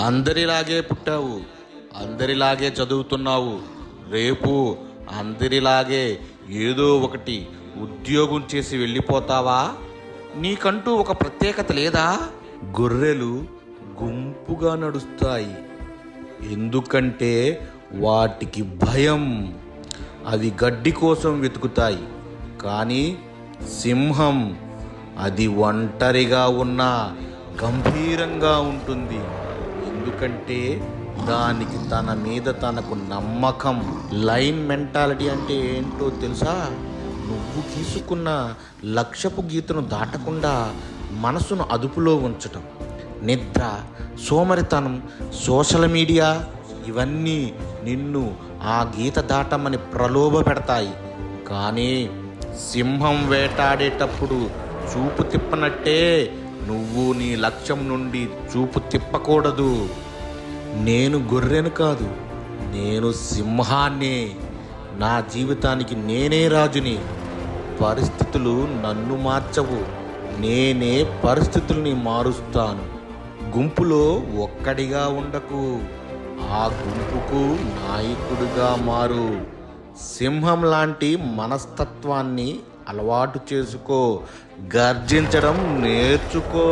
అందరిలాగే పుట్టావు, అందరిలాగే చదువుతున్నావు. రేపు అందరిలాగే ఏదో ఒకటి ఉద్యోగం చేసి వెళ్ళిపోతావా? నీకంటూ ఒక ప్రత్యేకత లేదా? గొర్రెలు గుంపుగా నడుస్తాయి, ఎందుకంటే వాటికి భయం. అవి గడ్డి కోసం వెతుకుతాయి. కానీ సింహం అది ఒంటరిగా ఉన్నా గంభీరంగా ఉంటుంది, ఎందుకంటే దానికి తన మీద తనకు నమ్మకం. లైన్ మెంటాలిటీ అంటే ఏంటో తెలుసా? నువ్వు గీసుకున్న లక్ష్యపు గీతను దాటకుండా మనసును అదుపులో ఉంచటం. నిద్ర, సోమరితనం, సోషల్ మీడియా ఇవన్నీ నిన్ను ఆ గీత దాటమని ప్రలోభ పెడతాయి. కానీ సింహం వేటాడేటప్పుడు చూపు తిప్పనట్టే నువ్వు నీ లక్ష్యం నుండి చూపు తిప్పకూడదు. నేను గొర్రెను కాదు, నేను సింహాన్ని. నా జీవితానికి నేనే రాజుని. పరిస్థితులు నన్ను మార్చవు, నేనే పరిస్థితుల్ని మారుస్తాను. గుంపులో ఒక్కడిగా ఉండకు, ఆ గుంపుకు నాయకుడిగా మారు. సింహం లాంటి మనస్తత్వాన్ని అలవాటు చేసుకో, గర్జించడం నేర్చుకో.